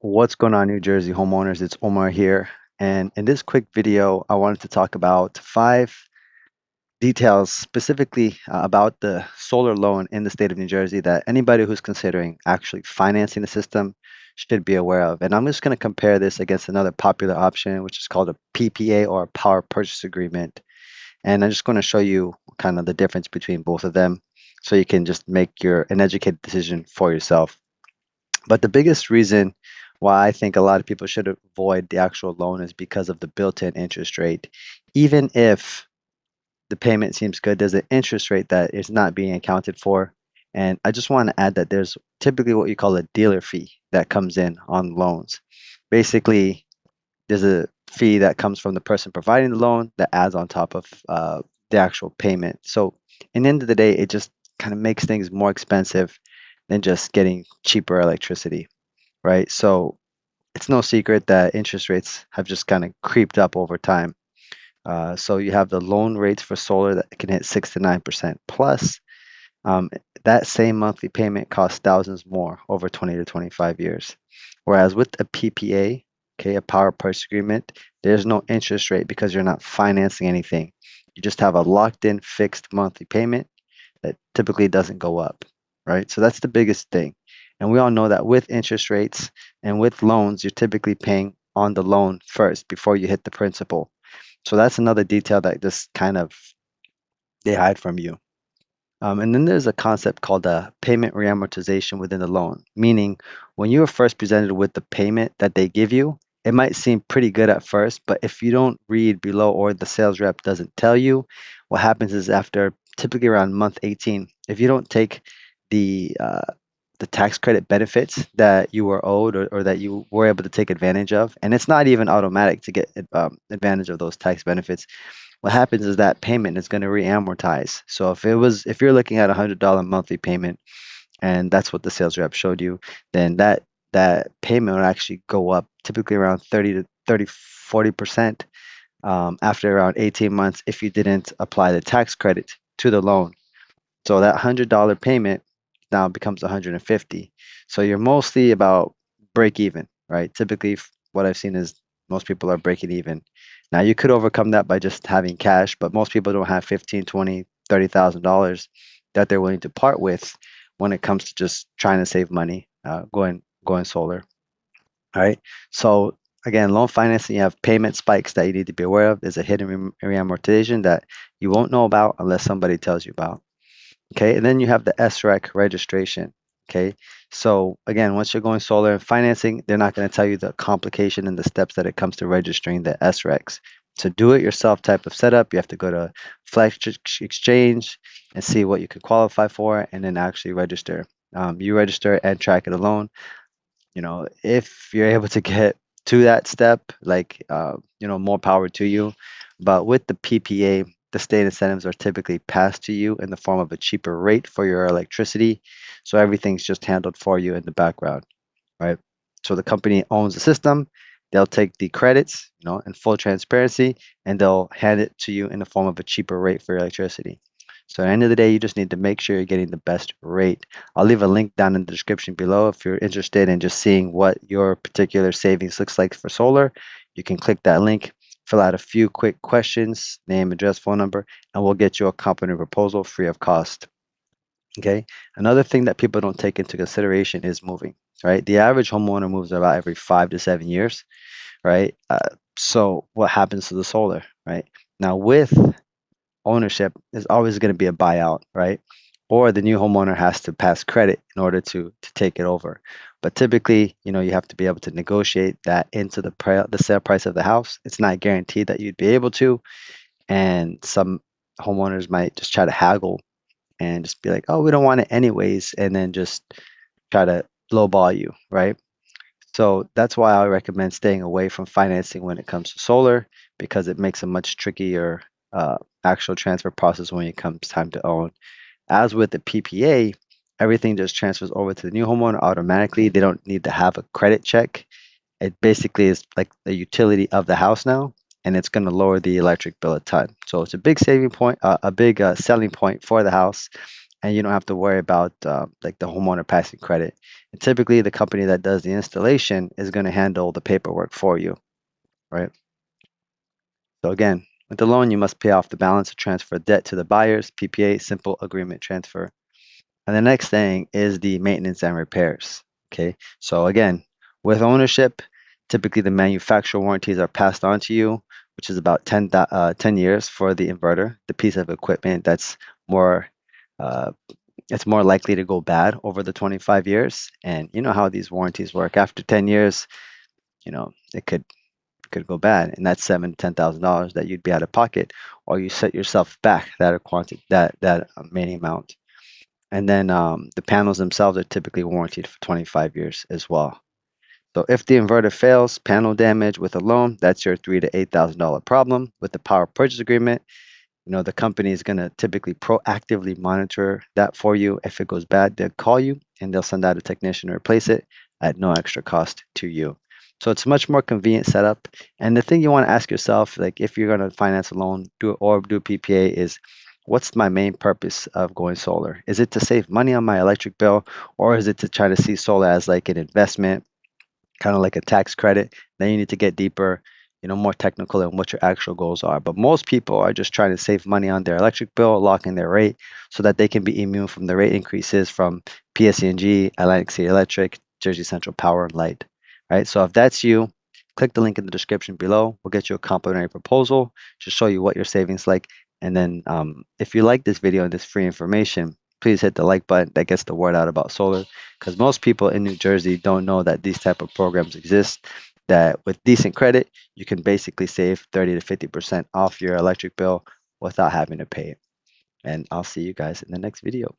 What's going on, New Jersey homeowners? It's Omar here. And in this quick video, I wanted to talk about five details specifically about the solar loan in the state of New Jersey that anybody who's considering actually financing the system should be aware of. And I'm just going to compare this against another popular option, which is called a PPA or a power purchase agreement. And I'm just going to show you kind of the difference between both of them so you can just make an educated decision for yourself. But the biggest reason why I think a lot of people should avoid the actual loan is because of the built-in interest rate. Even if the payment seems good, there's an interest rate that is not being accounted for. And I just want to add that there's typically what you call a dealer fee that comes in on loans. Basically, there's a fee that comes from the person providing the loan that adds on top of the actual payment. So, in the end of the day, it just kind of makes things more expensive than just getting cheaper electricity, right? So it's no secret that interest rates have just kind of creeped up over time. So you have the loan rates for solar that can hit 6 to 9% plus. Um, that same monthly payment costs thousands more over 20 to 25 years. Whereas with a PPA, okay, a power purchase agreement, there's no interest rate because you're not financing anything. You just have a locked in fixed monthly payment that typically doesn't go up, right? So that's the biggest thing. And we all know that with interest rates and with loans, you're typically paying on the loan first before you hit the principal. So that's another detail that just kind of they hide from you. And then there's a concept called payment reamortization within the loan, meaning when you are first presented with the payment that they give you, it might seem pretty good at first, but if you don't read below or the sales rep doesn't tell you, what happens is after typically around month 18, if you don't take the uh, the tax credit benefits that you were owed or that you were able to take advantage of, and it's not even automatic to get advantage of those tax benefits. What happens is that payment is going to re-amortize. So if you're looking at $100 monthly payment, and that's what the sales rep showed you, then that payment will actually go up typically around 40% after around 18 months if you didn't apply the tax credit to the loan. So that $100 payment now becomes 150. So you're mostly about break even, right? Typically, what I've seen is most people are breaking even. Now you could overcome that by just having cash, but most people don't have 15, 20, $30,000 that they're willing to part with when it comes to just trying to save money, going solar. All right. So again, loan financing, you have payment spikes that you need to be aware of. There's a hidden reamortization that you won't know about unless somebody tells you about. Okay, and then you have the SREC registration. Okay, so again, once you're going solar and financing, they're not going to tell you the complication and the steps that it comes to registering the SRECs. To do it yourself type of setup, you have to go to Flex Exchange and see what you could qualify for, and then actually register. You register and track it alone. If you're able to get to that step, like more power to you. But with the PPA, the state incentives are typically passed to you in the form of a cheaper rate for your electricity. So everything's just handled for you in the background, right? So the company owns the system. They'll take the credits, in full transparency, and they'll hand it to you in the form of a cheaper rate for your electricity. So at the end of the day, you just need to make sure you're getting the best rate. I'll leave a link down in the description below if you're interested in just seeing what your particular savings looks like for solar. You can click that link, fill out a few quick questions, name, address, phone number, and we'll get you a company proposal free of cost. Okay. Another thing that people don't take into consideration is moving, right? The average homeowner moves about every 5 to 7 years, right? So what happens to the solar, right? Now with ownership is always going to be a buyout, right? Or the new homeowner has to pass credit in order to take it over. But typically, you have to be able to negotiate that into the sale price of the house. It's not guaranteed that you'd be able to, and some homeowners might just try to haggle and just be like, "Oh, we don't want it anyways," and then just try to lowball you, right? So that's why I recommend staying away from financing when it comes to solar because it makes a much trickier actual transfer process when it comes time to own. As with the PPA, everything just transfers over to the new homeowner automatically. They don't need to have a credit check. It basically is like the utility of the house now, and it's going to lower the electric bill a ton. So it's a big saving point, a big selling point for the house. and you don't have to worry about like the homeowner passing credit. And typically, the company that does the installation is going to handle the paperwork for you, right? So again, with the loan, you must pay off the balance to transfer debt to the buyers, PPA, simple agreement transfer. And the next thing is the maintenance and repairs. Okay, so again, with ownership, typically the manufacturer warranties are passed on to you, which is about 10 years for the inverter, the piece of equipment that's more uh, it's more likely to go bad over the 25 years. And you know how these warranties work. After 10 years, it could go bad, and that's $7,000 to $10,000 that you'd be out of pocket, or you set yourself back that quantity that many amount. And then the panels themselves are typically warranted for 25 years as well. So if the inverter fails, panel damage with a loan, that's your $3,000 to $8,000 problem. With the power purchase agreement, the company is going to typically proactively monitor that for you. If it goes bad, they'll call you and they'll send out a technician to replace it at no extra cost to you. So it's a much more convenient setup. And the thing you want to ask yourself, like if you're going to finance a loan or do PPA, is what's my main purpose of going solar? Is it to save money on my electric bill, or is it to try to see solar as like an investment, kind of like a tax credit? Then you need to get deeper, more technical in what your actual goals are. But most people are just trying to save money on their electric bill, lock in their rate so that they can be immune from the rate increases from PSE&G, Atlantic City Electric, Jersey Central Power and Light. Right? So if that's you, click the link in the description below. We'll get you a complimentary proposal to show you what your savings like. And then if you like this video and this free information, please hit the like button. That gets the word out about solar, because most people in New Jersey don't know that these type of programs exist, that with decent credit you can basically save 30 to 50% off your electric bill without having to pay it. And I'll see you guys in the next video.